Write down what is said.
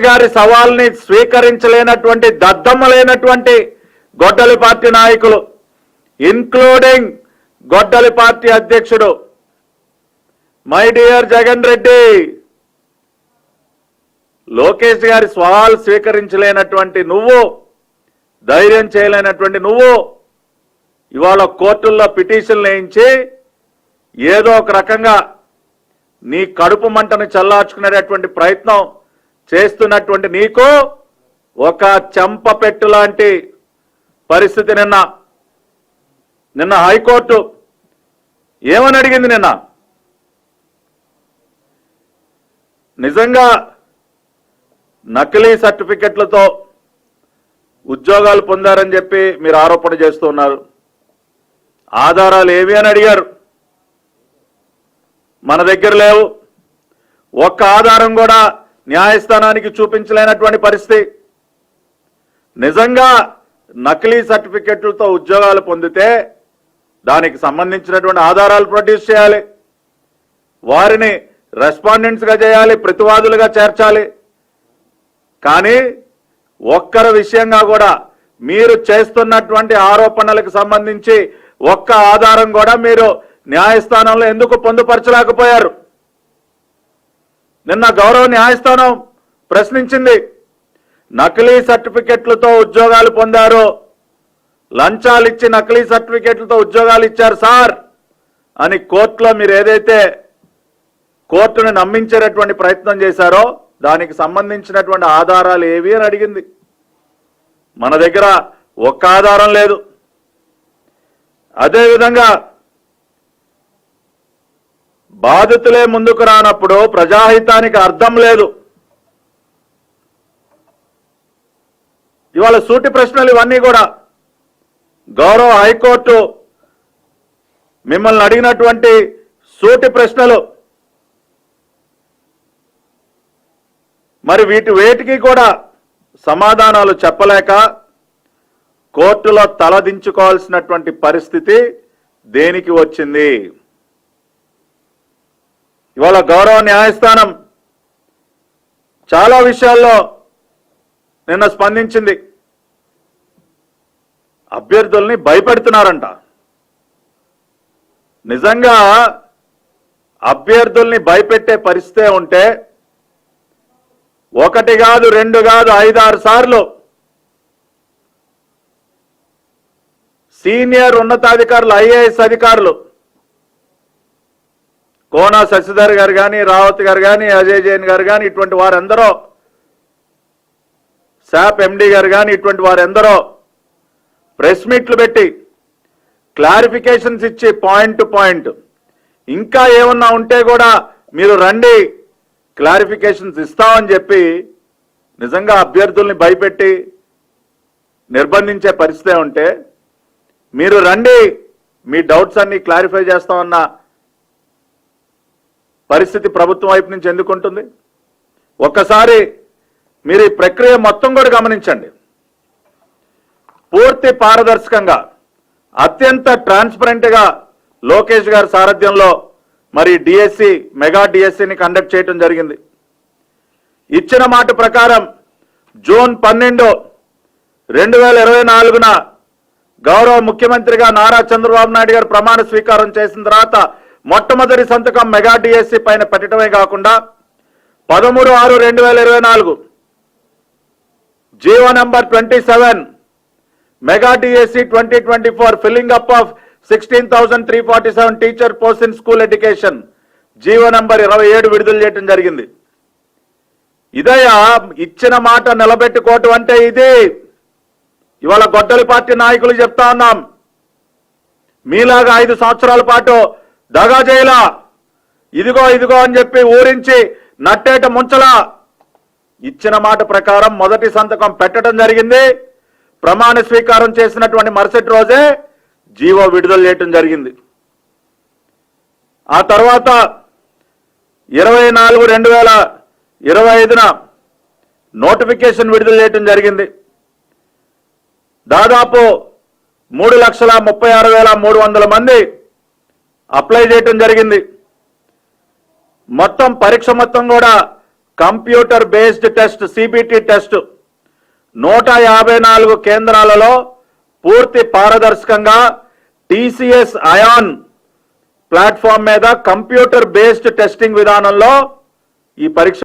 గారి సవాల్ని స్వీకరించలేనటువంటి దద్దమ్మలేనటువంటి గొడ్డలి పార్టీ నాయకులు, ఇన్క్లూడింగ్ గొడ్డలి పార్టీ అధ్యక్షుడు మై డియర్ జగన్ రెడ్డి, లోకేష్ గారి సవాల్ స్వీకరించలేనటువంటి నువ్వు, ధైర్యం చేయలేనటువంటి నువ్వు ఇవాళ కోర్టుల్లో పిటిషన్లు వేయించి ఏదో ఒక రకంగా నీ కడుపు మంటను చల్లార్చుకునేటటువంటి ప్రయత్నం చేస్తున్నటువంటి నీకు ఒక చెంపపెట్టు లాంటి పరిస్థితి నిన్న హైకోర్టు ఏమని అడిగింది? నిజంగా నకిలీ సర్టిఫికెట్లతో ఉద్యోగాలు పొందారని చెప్పి మీరు ఆరోపణ చేస్తున్నారు. ఆధారాలు ఏవి అని అడిగారు. మన దగ్గర లేవు. ఒక్క ఆధారం కూడా న్యాయస్థానానికి చూపించలేనటువంటి పరిస్థితి. నిజంగా నకిలీ సర్టిఫికెట్లతో ఉద్యోగాలు పొందితే దానికి సంబంధించినటువంటి ఆధారాలు ప్రొడ్యూస్ చేయాలి, వారిని రెస్పాండెంట్స్గా చేయాలి, ప్రతివాదులుగా చేర్చాలి. కానీ ఒక్కరి విషయంగా కూడా మీరు చేస్తున్నటువంటి ఆరోపణలకు సంబంధించి ఒక్క ఆధారం కూడా మీరు న్యాయస్థానంలో ఎందుకు పొందుపరచలేకపోయారు? నిన్న గౌరవ న్యాయస్థానం ప్రశ్నించింది. నకిలీ సర్టిఫికెట్లతో ఉద్యోగాలు పొందారు, లంచాలు ఇచ్చి నకిలీ సర్టిఫికెట్లతో ఉద్యోగాలు ఇచ్చారు సార్ అని కోర్టులో మీరు ఏదైతే కోర్టును నమ్మించేటటువంటి ప్రయత్నం చేశారో దానికి సంబంధించినటువంటి ఆధారాలు ఏవి అని అడిగింది. మన దగ్గర ఒక్క ఆధారం లేదు. అదేవిధంగా బాధితులే ముందుకు రానప్పుడు ప్రజాహితానికి అర్థం లేదు. ఇవాళ సూటి ప్రశ్నలు ఇవన్నీ కూడా గౌరవ హైకోర్టు మిమ్మల్ని అడిగినటువంటి సూటి ప్రశ్నలు. మరి వేటికి కూడా సమాధానాలు చెప్పలేక కోర్టులో తలదించుకోవాల్సినటువంటి పరిస్థితి దేనికి వచ్చింది? ఇవాళ గౌరవ న్యాయస్థానం చాలా విషయాల్లో నిన్న స్పందించింది. అభ్యర్థుల్ని భయపెడుతున్నారంట. నిజంగా అభ్యర్థుల్ని భయపెట్టే పరిస్థితే ఉంటే ఒకటి కాదు, రెండు కాదు, 5-6 సార్లు సీనియర్ ఉన్నతాధికారులు, ఐఏఎస్ అధికారులు కోన శశిధర్ గారు కానీ, రావత్ గారు కానీ, అజయ్ జైన్ గారు కానీ, ఇటువంటి వారందరూ, శాప్ ఎండి గారు కానీ, ఇటువంటి వారెందరో ప్రెస్ మీట్లు పెట్టి క్లారిఫికేషన్స్ ఇచ్చి పాయింట్ టు పాయింట్ ఇంకా ఏమన్నా ఉంటే కూడా మీరు రండి క్లారిఫికేషన్స్ ఇస్తామని చెప్పి నిజంగా అభ్యర్థుల్ని భయపెట్టి నిర్బంధించే పరిస్థితే ఉంటే మీరు రండి మీ డౌట్స్ అన్ని క్లారిఫై చేస్తామన్న పరిస్థితి ప్రభుత్వం వైపు నుంచి ఎందుకుంటుంది? ఒక్కసారి మీరు ఈ ప్రక్రియ మొత్తం కూడా గమనించండి. పూర్తి పారదర్శకంగా అత్యంత ట్రాన్స్పరెంట్గా లోకేష్ గారి సారథ్యంలో మరి డిఎస్సి, మెగా డిఎస్సిని కండక్ట్ చేయడం జరిగింది. ఇచ్చిన మాట ప్రకారం జూన్ 12, 2024న గౌరవ ముఖ్యమంత్రిగా నారా చంద్రబాబు నాయుడు గారు ప్రమాణ స్వీకారం చేసిన తర్వాత మొట్టమొదటి సంతకం మెగా డిఎస్సి పైన పెట్టడమే కాకుండా 13/6/2024 GO number 27 mega DSC 2024 filling up of 16,347 teacher post in school education GO number 27 విడుదల చేయడం జరిగింది. ఇదయ్యా ఇచ్చిన మాట నిలబెట్టుకోవటం అంటే ఇది. ఇవాళ గొడ్డలి పార్టీ నాయకులు చెప్తా ఉన్నాం, మీలాగా 5 సంవత్సరాల పాటు దగా చేయలా, ఇదిగో ఇదిగో అని చెప్పి ఊరించి నట్టేట ముంచలా. ఇచ్చిన మాట ప్రకారం మొదటి సంతకం పెట్టడం జరిగింది. ప్రమాణ స్వీకారం చేసినటువంటి మరుసటి రోజే జీవో విడుదల చేయడం జరిగింది. ఆ తర్వాత 24/2025న నోటిఫికేషన్ విడుదల చేయడం జరిగింది. దాదాపు 3,36,300 మంది అప్లై చేయడం జరిగింది. మొత్తం పరీక్ష మొత్తం కూడా computer based test CBT test 154 కేంద్రాలలో పూర్తి పారదర్శకంగా టీసీఎస్ అయాన్ ప్లాట్ఫామ్ మీద కంప్యూటర్ బేస్డ్ టెస్టింగ్ విధానంలో ఈ పరీక్ష